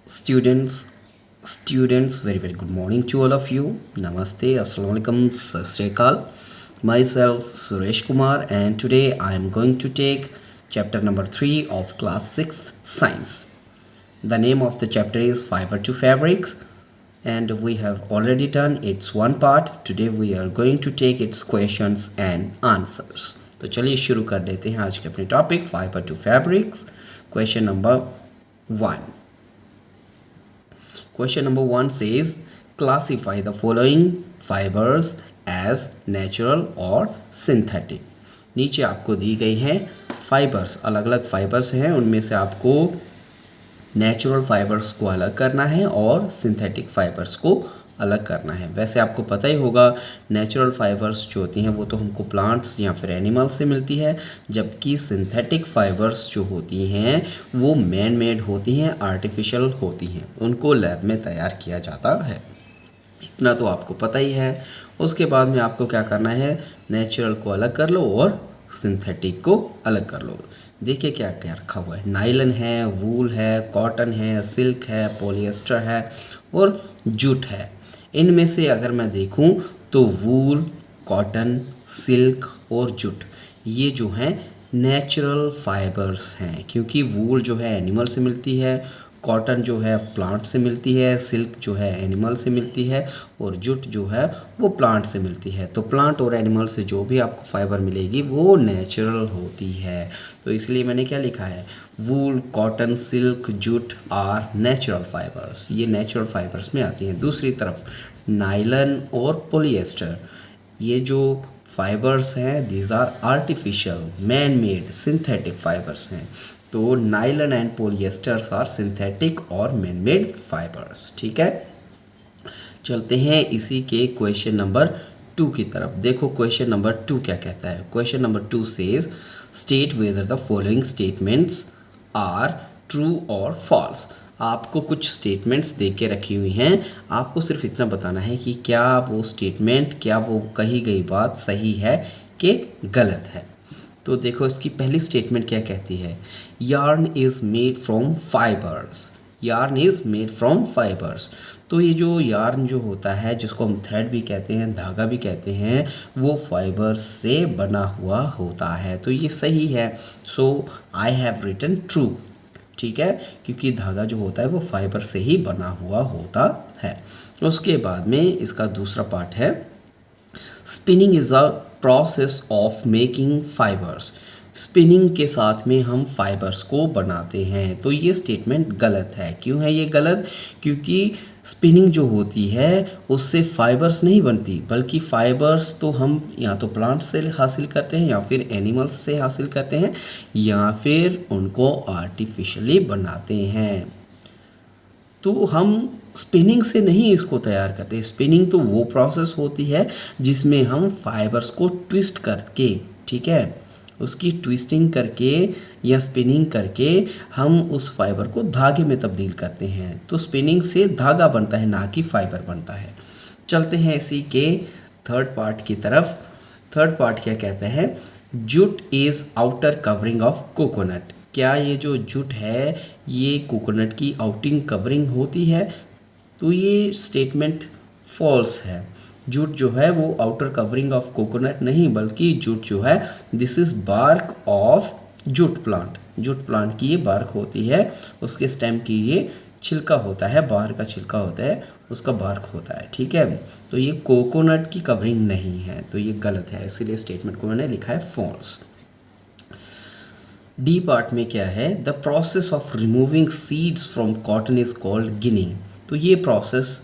Students, very good morning to all of you. Namaste, assalamu alaikum, sat sri akal. Myself Suresh Kumar, and today I am going to take chapter number 3 of class 6 science. The name of the chapter is Fiber to Fabrics, and we have already done its one part. Today we are going to take its questions and answers. तो चलिए शुरू कर देते हैं आज के अपने topic fibre to fabrics. Question number 1. Question number 1 says, classify the following fibers as natural or synthetic. नीचे आपको दी गई है फाइबर्स, अलग अलग फाइबर्स हैं, उनमें से आपको नेचुरल फाइबर्स को अलग करना है और सिंथेटिक फाइबर्स को अलग करना है. वैसे आपको पता ही होगा नेचुरल फाइबर्स जो होती हैं वो तो हमको प्लांट्स या फिर एनिमल से मिलती है, जबकि सिंथेटिक फाइबर्स जो होती हैं वो मैन मेड होती हैं, आर्टिफिशियल होती हैं, उनको लैब में तैयार किया जाता है. इतना तो आपको पता ही है. उसके बाद में आपको क्या करना है, नेचुरल को अलग कर लो और सिंथेटिक को अलग कर लो. देखिए क्या क्या रखा हुआ है. नायलन है, वूल है, कॉटन है, सिल्क है, पॉलिएस्टर है और जूट है. इनमें से अगर मैं देखूं तो वूल, कॉटन, सिल्क और जूट ये जो हैं नेचुरल फाइबर्स हैं, क्योंकि वूल जो है एनिमल से मिलती है, कॉटन जो है प्लांट से मिलती है, सिल्क जो है एनिमल से मिलती है और जूट जो है वो प्लांट से मिलती है. तो प्लांट और एनिमल से जो भी आपको फाइबर मिलेगी वो नेचुरल होती है. तो इसलिए मैंने क्या लिखा है, wool, cotton, silk, jute are natural fibres. ये नेचुरल फाइबर्स में आती हैं. दूसरी तरफ नायलन और पॉलिएस्टर ये जो फाइबर्स हैं these are artificial, man made, synthetic fibres हैं. तो nylon and polyesters are synthetic और मैन मेड फाइबर्स. ठीक है, चलते हैं इसी के क्वेश्चन नंबर 2 की तरफ. देखो क्वेश्चन नंबर 2 क्या कहता है. Question number 2 says state whether the following statements are true और फॉल्स. आपको कुछ स्टेटमेंट्स दे के रखी हुई हैं, आपको सिर्फ इतना बताना है कि क्या वो स्टेटमेंट, क्या वो कही गई बात सही है कि गलत है. तो देखो इसकी पहली स्टेटमेंट क्या कहती है, yarn is made from fibres. Yarn is made from fibres. तो ये जो यार्न जो होता है, जिसको हम थ्रेड भी कहते हैं, धागा भी कहते हैं, वो फाइबर्स से बना हुआ होता है. तो ये सही है. सो आई हैव रिटन ट्रू. ठीक है, क्योंकि धागा जो होता है वो फाइबर से ही बना हुआ होता है. उसके बाद में इसका दूसरा पार्ट है, spinning is a process of making fibres. Spinning के साथ में हम फाइबर्स को बनाते हैं. तो ये स्टेटमेंट गलत है. क्यों है ये गलत, क्योंकि स्पिनिंग जो होती है उससे फाइबर्स नहीं बनती, बल्कि फाइबर्स तो हम या तो प्लांट से हासिल करते हैं या फिर एनिमल्स से हासिल करते हैं या फिर उनको आर्टिफिशियली बनाते हैं. तो हम स्पिनिंग से नहीं इसको तैयार करते. स्पिनिंग तो वो प्रोसेस होती है जिसमें हम फाइबर्स को ट्विस्ट करके, ठीक है, उसकी ट्विस्टिंग करके या स्पिनिंग करके हम उस फाइबर को धागे में तब्दील करते हैं. तो स्पिनिंग से धागा बनता है, ना कि फाइबर बनता है. चलते हैं इसी के थर्ड पार्ट की तरफ. थर्ड पार्ट क्या कहता है, jute is outer covering of coconut. क्या ये जो जूट है ये कोकोनट की आउटिंग कवरिंग होती है. तो ये स्टेटमेंट फॉल्स है. जूट जो है वो आउटर कवरिंग ऑफ कोकोनट नहीं, बल्कि जूट जो है this is bark of jute plant. Jute plant की ये बार्क होती है, उसके स्टेम की ये छिलका होता है, बाहर का छिलका होता है, उसका बार्क होता है. ठीक है, तो ये कोकोनट की कवरिंग नहीं है. तो ये गलत है, इसीलिए स्टेटमेंट को मैंने लिखा है फॉल्स. डी पार्ट में क्या है, the process of removing seeds from cotton is called ginning. तो ये प्रोसेस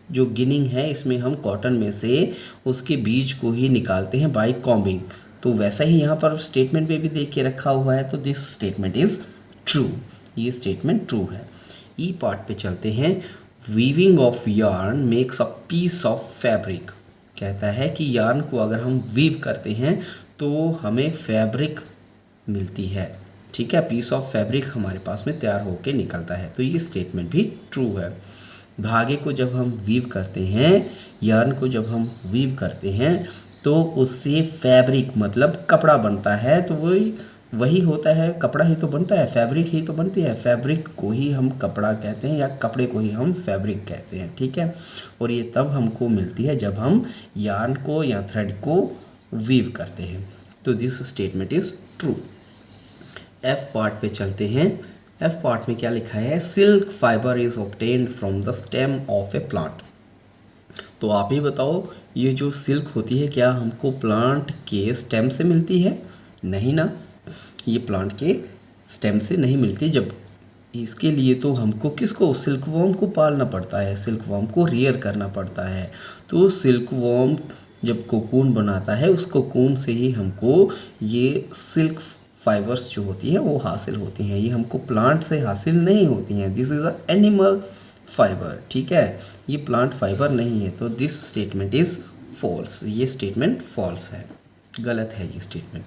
जो गिनिंग है इसमें हम कॉटन में से उसके बीज को ही निकालते हैं बाय कॉम्बिंग. तो वैसा ही यहाँ पर स्टेटमेंट में भी देख के रखा हुआ है. तो दिस स्टेटमेंट इज़ ट्रू. ये स्टेटमेंट ट्रू है. ई पार्ट पे चलते हैं. Weaving of yarn makes a piece of fabric. कहता है कि यार्न को अगर हम वीव करते हैं तो हमें फैब्रिक मिलती है. ठीक है, पीस ऑफ फैब्रिक हमारे पास में तैयार होके निकलता है. तो ये स्टेटमेंट भी ट्रू है. धागे को जब हम वीव करते हैं, यार्न को जब हम वीव करते हैं तो उससे फैब्रिक मतलब कपड़ा बनता है. तो वही वही होता है, कपड़ा ही तो बनता है, फैब्रिक ही तो बनती है, फैब्रिक को ही हम कपड़ा कहते हैं या कपड़े को ही हम फैब्रिक कहते हैं, ठीक है। और ये तब हमको मिलती है जब हम यार्न को या थ्रेड को वीव करते हैं। तो this statement is true. F part पे चलते हैं। एफ पार्ट में क्या लिखा है, silk fibre is obtained from the stem of A plant. तो आप ही बताओ, ये जो सिल्क होती है क्या हमको प्लांट के स्टेम से मिलती है? नहीं ना, ये प्लांट के स्टेम से नहीं मिलती। जब इसके लिए तो हमको किसको, सिल्कवॉर्म को पालना पड़ता है, सिल्कवॉर्म को रियर करना पड़ता है। तो सिल्कवॉर्म जब कोकून बनाता है, उस कोकून से ही हमको ये सिल्क फाइबर्स जो होती हैं वो हासिल होती हैं। ये हमको प्लांट से हासिल नहीं होती हैं। This is a animal fibre, ठीक है, ये प्लांट फाइबर नहीं है। तो दिस स्टेटमेंट इज़ फॉल्स, ये स्टेटमेंट फॉल्स है, गलत है ये स्टेटमेंट।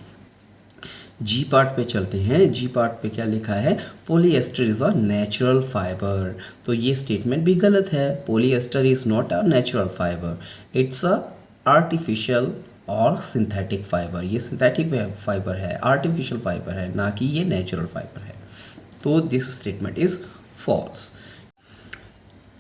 जी पार्ट पे चलते हैं। जी पार्ट पे क्या लिखा है, polyester is a natural fibre. तो ये स्टेटमेंट भी गलत है। Polyester is not a natural fibre, it's a artificial और सिंथेटिक फाइबर। ये सिंथेटिक फाइबर है, आर्टिफिशियल फाइबर है, ना कि ये नेचुरल फाइबर है। तो दिस स्टेटमेंट इज़ फॉल्स।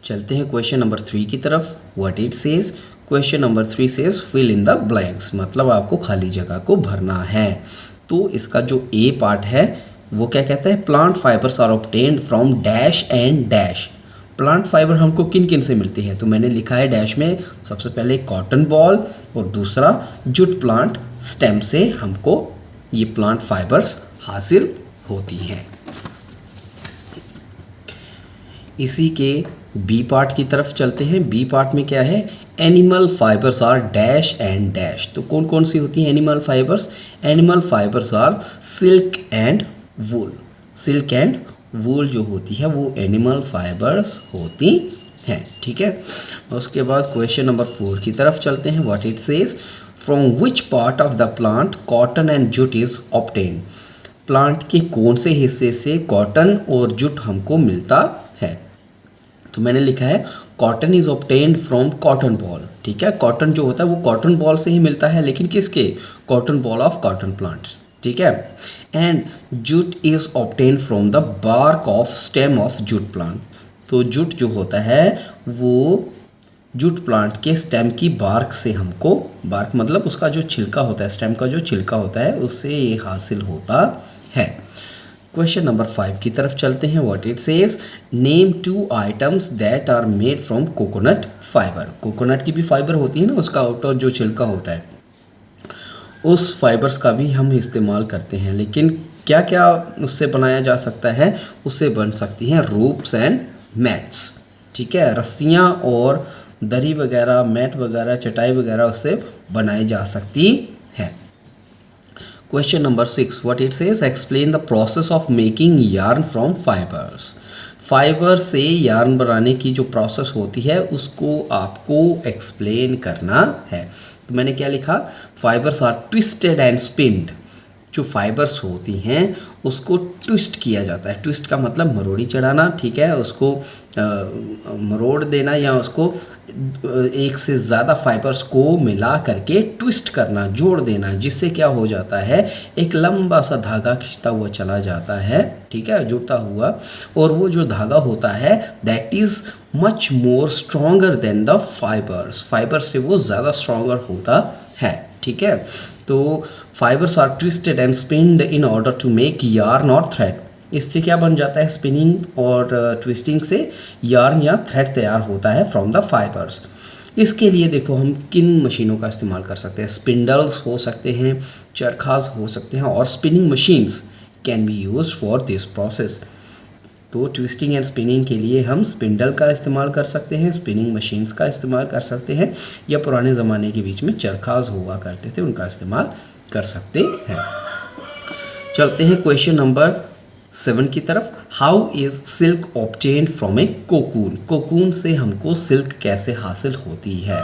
चलते हैं क्वेश्चन नंबर 3 की तरफ। What it says, question number 3 says fill in the blanks, मतलब आपको खाली जगह को भरना है। तो इसका जो ए पार्ट है वो क्या कहता है, plant fibres are obtained from dash and dash. Plant fibre हमको किन किन से मिलती है, तो मैंने लिखा है डैश में, सबसे पहले कॉटन बॉल और दूसरा जूट प्लांट स्टेम से हमको ये प्लांट फाइबर्स हासिल होती हैं। इसी के बी पार्ट की तरफ चलते हैं। बी पार्ट में क्या है, animal fibres are dash and dash. तो कौन कौन सी होती हैं animal fibres? Animal fibres are silk and wool. Silk and wool जो होती है वो एनिमल फाइबर्स होती हैं, ठीक है। उसके बाद क्वेश्चन नंबर 4 की तरफ चलते हैं। What it says, from which part of the plant cotton and jute is obtained. Plant के कौन से हिस्से से कॉटन और जूट हमको मिलता है? तो मैंने लिखा है cotton is obtained from cotton ball, ठीक है। कॉटन जो होता है वो कॉटन बॉल से ही मिलता है, लेकिन किसके, cotton ball of cotton plants, ठीक है। And jute is obtained from the bark of stem of jute plant. तो जूट जो होता है वो जूट प्लांट के स्टेम की बार्क से हमको, बार्क मतलब उसका जो छिलका होता है, स्टेम का जो छिलका होता है, उससे ये हासिल होता है। क्वेश्चन नंबर 5 की तरफ चलते हैं। What it says, name 2 items that are made from coconut fibre. Coconut की भी फाइबर होती है ना, उसका आउटर जो छिलका होता है, उस फाइबर्स का भी हम इस्तेमाल करते हैं। लेकिन क्या क्या उससे बनाया जा सकता है, उससे बन सकती हैं रोप्स एंड मैट्स, ठीक है। रस्सियाँ और दरी वगैरह, मैट वगैरह, चटाई वगैरह उससे बनाई जा सकती है। Question number 6, what it says, explain the process of making yarn from fibres. Fibre से यार्न बनाने की जो प्रोसेस होती है उसको आपको एक्सप्लेन करना है। तो मैंने क्या लिखा, फाइबर्स आर ट्विस्टेड एंड स्पिन्ड। जो फाइबर्स होती हैं उसको ट्विस्ट किया जाता है। ट्विस्ट का मतलब मरोड़ी चढ़ाना, ठीक है, उसको मरोड़ देना या उसको एक से ज़्यादा फाइबर्स को मिला करके ट्विस्ट करना, जोड़ देना, जिससे क्या हो जाता है, एक लंबा सा धागा खिंचता हुआ चला जाता है, ठीक है, जुड़ता हुआ। और वो जो धागा होता है that is much more stronger than the fibres. Fibre से वो ज़्यादा स्ट्रॉन्गर होता है, ठीक है। तो fibres are twisted and spinned in order to make yarn और थ्रेड। इससे क्या बन जाता है, स्पिनिंग और ट्विस्टिंग से यार्न या थ्रेड तैयार होता है फ्रॉम द फाइबर्स। इसके लिए देखो हम किन मशीनों का इस्तेमाल कर सकते हैं। स्पिंडल्स हो सकते हैं, चरखास हो सकते हैं, और spinning machines can be use for this process. तो ट्विस्टिंग एंड स्पिनिंग के लिए हम स्पिंडल का इस्तेमाल कर सकते हैं, स्पिनिंग मशीन्स का इस्तेमाल कर सकते हैं, या पुराने ज़माने के बीच में चरखास हुआ करते थे उनका इस्तेमाल कर सकते हैं। चलते हैं क्वेश्चन नंबर 7 की तरफ। How is silk obtained from A cocoon. Cocoon से हमको सिल्क कैसे हासिल होती है?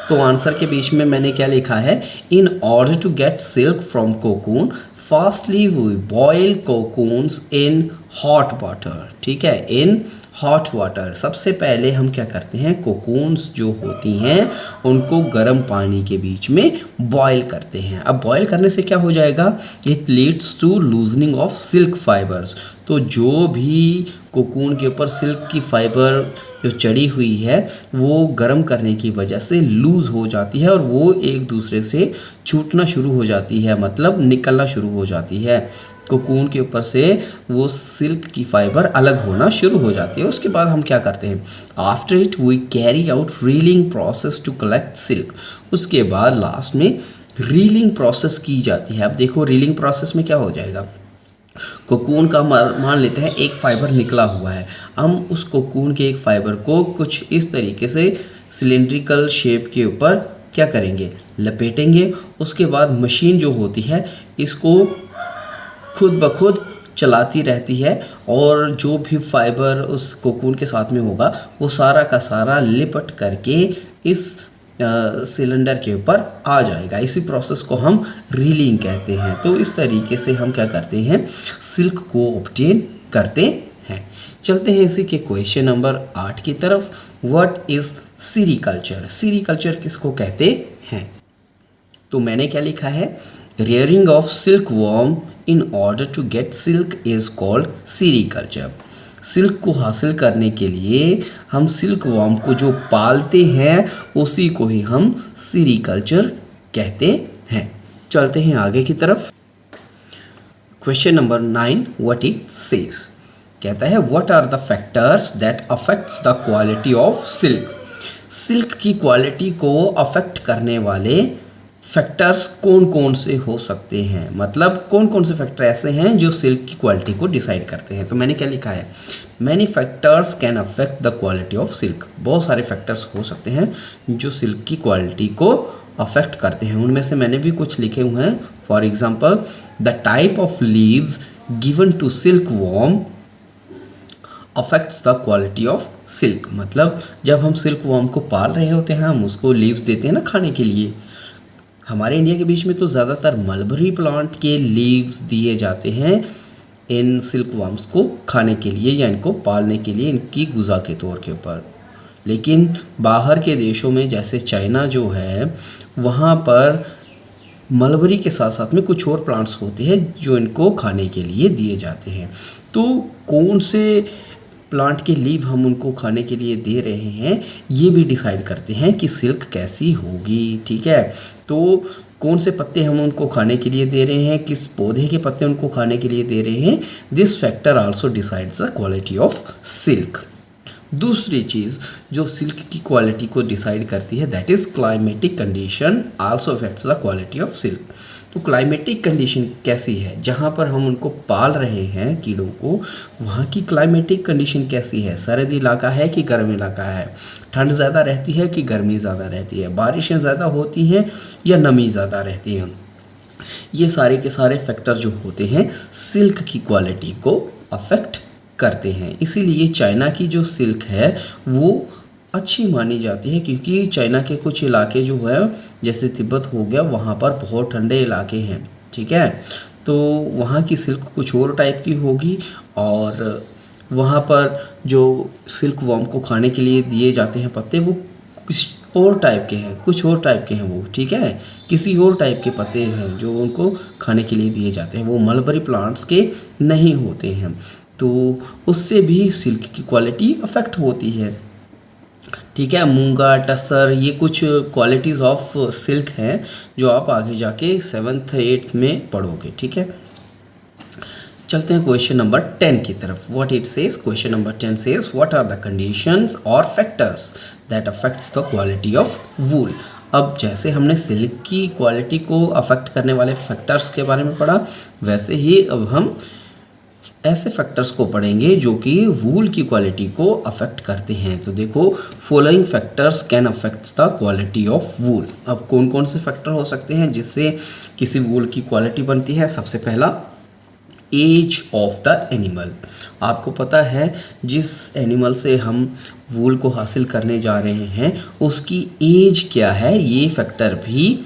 तो आंसर के बीच में मैंने क्या लिखा है, in order to get silk from cocoon, firstly we boil cocoons in hot water, ठीक है, इन हॉट वाटर। सबसे पहले हम क्या करते हैं, कोकून्स जो होती हैं उनको गर्म पानी के बीच में बॉईल करते हैं। अब बॉईल करने से क्या हो जाएगा, it leads to loosening of silk fibres. तो जो भी कोकून के ऊपर सिल्क की फाइबर जो चढ़ी हुई है वो गर्म करने की वजह से लूज़ हो जाती है और वो एक दूसरे से छूटना शुरू हो जाती है, मतलब निकलना शुरू हो जाती है। कोकून के ऊपर से वो सिल्क की फाइबर अलग होना शुरू हो जाती है। उसके बाद हम क्या करते हैं, after it we carry out reeling process to collect silk. उसके बाद लास्ट में रीलिंग प्रोसेस की जाती है। अब देखो रीलिंग प्रोसेस में क्या हो जाएगा, कोकून का मान लेते हैं एक फाइबर निकला हुआ है, हम उस कोकून के एक फाइबर को कुछ इस तरीके से सिलेंड्रिकल शेप के ऊपर क्या करेंगे, लपेटेंगे। उसके बाद मशीन जो होती है इसको खुद ब खुद चलाती रहती है और जो भी फाइबर उस कोकून के साथ में होगा वो सारा का सारा लिपट करके इस सिलेंडर के ऊपर आ जाएगा। इसी प्रोसेस को हम रीलिंग कहते हैं। तो इस तरीके से हम क्या करते हैं, सिल्क को ऑब्टेन करते हैं। चलते हैं इसी के क्वेश्चन नंबर 8 की तरफ। What is sericulture? सीरीकल्चर किसको कहते हैं? तो मैंने क्या लिखा है, rearing of silkworm in order to get silk is called sericulture। Silk को हासिल करने के लिए हम सिल्क वॉर्म को जो पालते हैं उसी को ही हम सीरीकल्चर कहते हैं। चलते हैं आगे की तरफ। Question number 9 what it says, कहता है what are the factors that affects the quality of silk. Silk की क्वालिटी को अफेक्ट करने वाले फैक्टर्स कौन कौन से हो सकते हैं, मतलब कौन कौन से फैक्टर ऐसे हैं जो सिल्क की क्वालिटी को डिसाइड करते हैं। तो मैंने क्या लिखा है, many factors can affect the quality of silk. बहुत सारे फैक्टर्स हो सकते हैं जो सिल्क की क्वालिटी को अफेक्ट करते हैं। उनमें से मैंने भी कुछ लिखे हुए हैं। For example, the type of leaves given to silkworm affects the quality of silk. मतलब जब हम सिल्क वॉर्म को पाल रहे होते हैं हम उसको लीव्स देते हैं ना खाने के लिए। हमारे इंडिया के बीच में तो ज़्यादातर मलबरी प्लांट के लीव्स दिए जाते हैं इन सिल्क वर्म्स को खाने के लिए या इनको पालने के लिए, इनकी गुज़ा के तौर के ऊपर। लेकिन बाहर के देशों में जैसे चाइना जो है वहाँ पर मलबरी के साथ साथ में कुछ और प्लांट्स होते हैं जो इनको खाने के लिए दिए जाते हैं। तो कौन से प्लांट के लीव हम उनको खाने के लिए दे रहे हैं ये भी डिसाइड करते हैं कि सिल्क कैसी होगी, ठीक है। तो कौन से पत्ते हम उनको खाने के लिए दे रहे हैं, किस पौधे के पत्ते उनको खाने के लिए दे रहे हैं, this factor also decides the quality of silk. दूसरी चीज़ जो सिल्क की क्वालिटी को डिसाइड करती है that is climatic condition also affects the quality of silk. तो क्लाइमेटिक कंडीशन कैसी है, जहाँ पर हम उनको पाल रहे हैं कीड़ों को, वहाँ की क्लाइमेटिक कंडीशन कैसी है, सर्द इलाका है कि गर्म इलाका है, ठंड ज़्यादा रहती है कि गर्मी ज़्यादा रहती है, बारिशें ज़्यादा होती हैं या नमी ज़्यादा रहती है। ये सारे के सारे फैक्टर जो होते हैं सिल्क की क्वालिटी को अफेक्ट करते हैं। इसीलिए चाइना की जो सिल्क है वो अच्छी मानी जाती है, क्योंकि चाइना के कुछ इलाके जो है जैसे तिब्बत हो गया वहाँ पर बहुत ठंडे इलाके हैं, ठीक है। तो वहाँ की सिल्क कुछ और टाइप की होगी और वहाँ पर जो सिल्क वॉर्म को खाने के लिए दिए जाते हैं पत्ते वो कुछ और टाइप के हैं, कुछ और टाइप के हैं वो, ठीक है। किसी और टाइप के पत्ते हैं जो उनको खाने के लिए दिए जाते हैं, वो मलबरी प्लांट्स के नहीं होते हैं। तो उससे भी सिल्क की क्वालिटी अफेक्ट होती है, ठीक है। मूंगा, टसर, ये कुछ क्वालिटीज़ ऑफ सिल्क हैं जो आप आगे जाके 7th 8th में पढ़ोगे, ठीक है। चलते हैं क्वेश्चन नंबर 10 की तरफ। What it says, question number 10 says what are the conditions और factors that affects the quality of wool. अब जैसे हमने सिल्क की क्वालिटी को अफेक्ट करने वाले फैक्टर्स के बारे में पढ़ा, वैसे ही अब हम ऐसे फैक्टर्स को पढ़ेंगे जो कि वूल की क्वालिटी को अफेक्ट करते हैं। तो देखो, following factors can affect the quality of wool. अब कौन कौन से फैक्टर हो सकते हैं जिससे किसी वूल की क्वालिटी बनती है। सबसे पहला, एज ऑफ द एनिमल। आपको पता है जिस एनिमल से हम वूल को हासिल करने जा रहे हैं उसकी एज क्या है, ये फैक्टर भी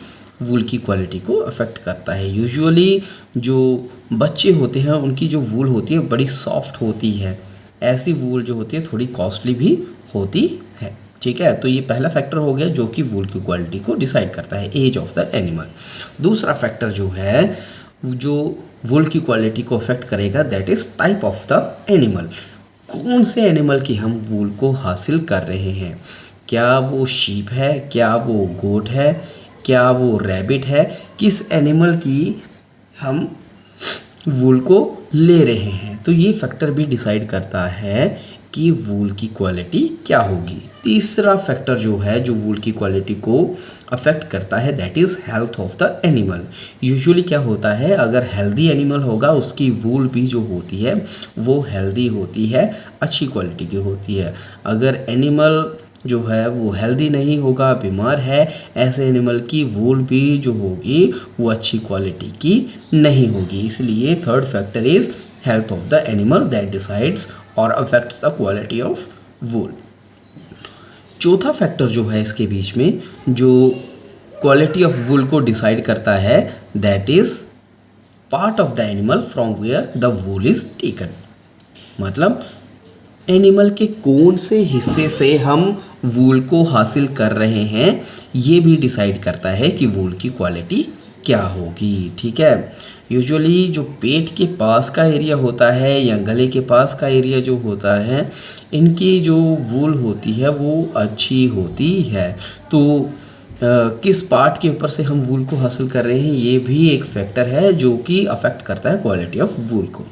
वूल की क्वालिटी को अफेक्ट करता है। यूजुअली जो बच्चे होते हैं उनकी जो वूल होती है बड़ी सॉफ्ट होती है, ऐसी वूल जो होती है थोड़ी कॉस्टली भी होती है। ठीक है, तो ये पहला फैक्टर हो गया जो कि वूल की क्वालिटी को डिसाइड करता है, एज ऑफ द एनिमल। दूसरा फैक्टर जो है जो वूल की क्वालिटी को अफेक्ट करेगा that is type of the animal. कौन से एनिमल की हम वूल को हासिल कर रहे हैं, क्या वो शीप है, क्या वो गोट है, क्या वो रैबिट है, किस एनिमल की हम वूल को ले रहे हैं, तो ये फैक्टर भी डिसाइड करता है कि वूल की क्वालिटी क्या होगी। तीसरा फैक्टर जो है जो वूल की क्वालिटी को अफेक्ट करता है that is health of the animal. Usually क्या होता है, अगर हेल्दी एनिमल होगा उसकी वूल भी जो होती है वो हेल्दी होती है, अच्छी क्वालिटी की होती है। अगर एनिमल जो है वो हेल्दी नहीं होगा, बीमार है, ऐसे एनिमल की वूल भी जो होगी वो अच्छी क्वालिटी की नहीं होगी। इसलिए third factor is health of the animal that decides और affects the quality of wool. चौथा फैक्टर जो है इसके बीच में जो क्वालिटी ऑफ वूल को डिसाइड करता है that is part of the animal from where the wool is taken. मतलब एनिमल के कौन से हिस्से से हम वूल को हासिल कर रहे हैं ये भी डिसाइड करता है कि वूल की क्वालिटी क्या होगी। ठीक है, यूजुअली जो पेट के पास का एरिया होता है या गले के पास का एरिया जो होता है इनकी जो वूल होती है वो अच्छी होती है। तो किस पार्ट के ऊपर से हम वूल को हासिल कर रहे हैं ये भी एक फैक्टर है जो कि अफेक्ट करता है क्वालिटी ऑफ वूल को।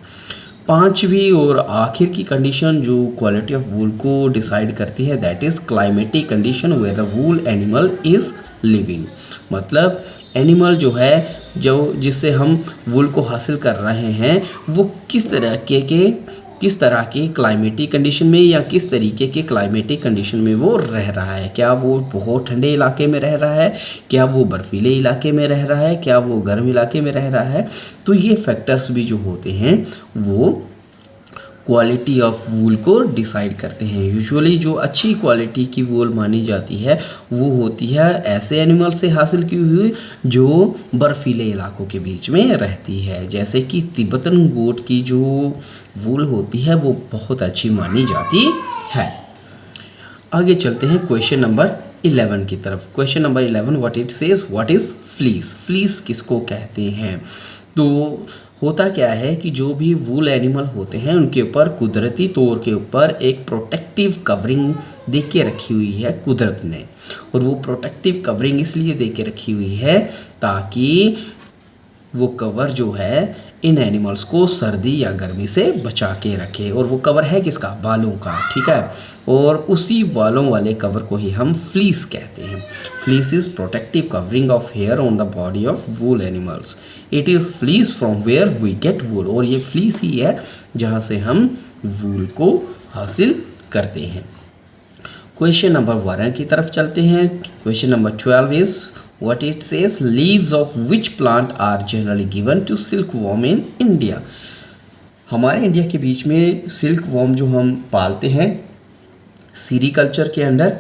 पांचवी और आखिर की कंडीशन जो क्वालिटी ऑफ वूल को डिसाइड करती है that is climatic condition where the wool animal is living. मतलब एनिमल जो है जो जिससे हम वूल को हासिल कर रहे हैं वो किस तरह के क्लाइमेटिक कंडीशन में या किस तरीके के क्लाइमेटिक कंडीशन में वो रह रहा है। क्या वो बहुत ठंडे इलाके में रह रहा है, क्या वो बर्फीले इलाके में रह रहा है, क्या वो गर्म इलाके में रह रहा है। तो ये फैक्टर्स भी जो होते हैं वो क्वालिटी ऑफ वूल को डिसाइड करते हैं। यूजुअली जो अच्छी क्वालिटी की वूल मानी जाती है वो होती है ऐसे एनिमल से हासिल की हुई जो बर्फीले इलाकों के बीच में रहती है, जैसे कि तिब्बतन गोट की जो वूल होती है वो बहुत अच्छी मानी जाती है। आगे चलते हैं क्वेश्चन नंबर 11 की तरफ। Question number 11 what it says, what is fleece. Fleece किसको कहते हैं? तो होता क्या है कि जो भी वूल एनिमल होते हैं उनके ऊपर कुदरती तौर के ऊपर एक प्रोटेक्टिव कवरिंग दे के रखी हुई है कुदरत ने, और वो प्रोटेक्टिव कवरिंग इसलिए दे के रखी हुई है ताकि वो कवर जो है इन एनिमल्स को सर्दी या गर्मी से बचा के रखे। और वो कवर है किसका? बालों का। ठीक है, और उसी बालों वाले कवर को ही हम फ्लीस कहते हैं। Fleece is protective covering of hair on the body of wool animals. It is fleece from where we get wool. और ये फ्लीस ही है जहाँ से हम वूल को हासिल करते हैं। क्वेश्चन नंबर 12 की तरफ चलते हैं। Question number 12 is what it says, leaves of which plant are generally given to silkworm in India। हमारे इंडिया के बीच में सिल्क वॉर्म जो हम पालते हैं सीरीकल्चर के अंडर,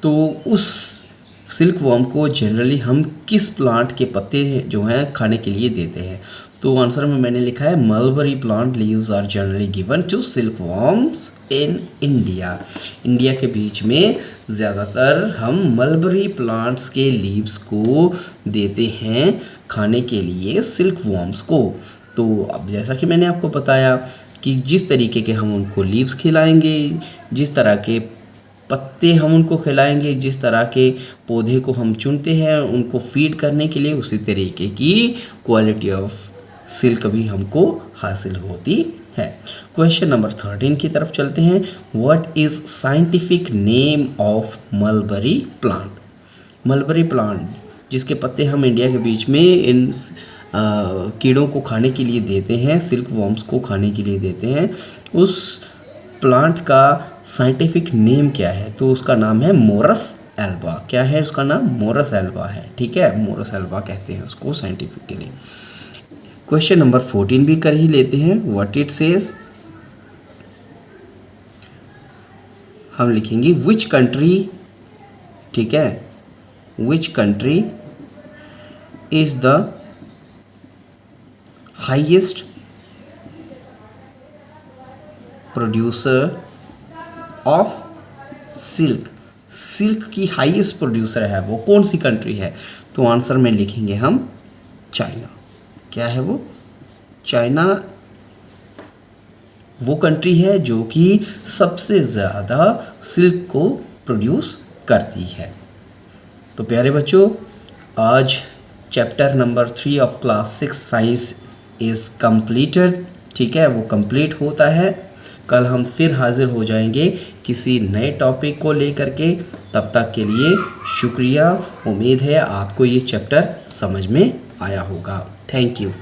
तो उस सिल्क वॉर्म को जनरली हम किस प्लांट के पत्ते जो हैं खाने के लिए देते हैं? तो आंसर में मैंने लिखा है mulberry plant leaves are generally given to silkworms in India. India के बीच में ज़्यादातर हम मलबरी प्लांट्स के लीव्स को देते हैं खाने के लिए सिल्क वॉर्म्स को। तो अब जैसा कि मैंने आपको बताया कि जिस तरीके के हम उनको लीव्स खिलाएंगे, जिस तरह के पत्ते हम उनको खिलाएंगे, जिस तरह के पौधे को हम चुनते हैं उनको फीड करने के लिए, उसी तरीके की क्वालिटी ऑफ सिल्क भी हमको हासिल होती है। क्वेश्चन नंबर 13 की तरफ चलते हैं। What is scientific name of mulberry plant. Mulberry plant जिसके पत्ते हम इंडिया के बीच में इन कीड़ों को खाने के लिए देते हैं, सिल्क वॉर्म्स को खाने के लिए देते हैं, उस प्लांट का साइंटिफिक नेम क्या है? तो उसका नाम है मोरस एल्बा। क्या है उसका नाम? मोरस एल्बा है। ठीक है, मोरस एल्बा कहते हैं उसको साइंटिफिकली। क्वेश्चन नंबर 14 भी कर ही लेते हैं। व्हाट इट सेज, हम लिखेंगे विच कंट्री, ठीक है, which country is the highest producer of silk. Silk की हाईएस्ट प्रोड्यूसर है वो कौन सी कंट्री है? तो आंसर में लिखेंगे हम चाइना। क्या है वो? चाइना वो कंट्री है जो कि सबसे ज़्यादा सिल्क को प्रोड्यूस करती है। तो प्यारे बच्चों, आज chapter number 3 of class 6 science is completed. ठीक है, वो कंप्लीट होता है। कल हम फिर हाजिर हो जाएंगे किसी नए टॉपिक को लेकर के। तब तक के लिए शुक्रिया। उम्मीद है आपको ये चैप्टर समझ में आया होगा। Thank you.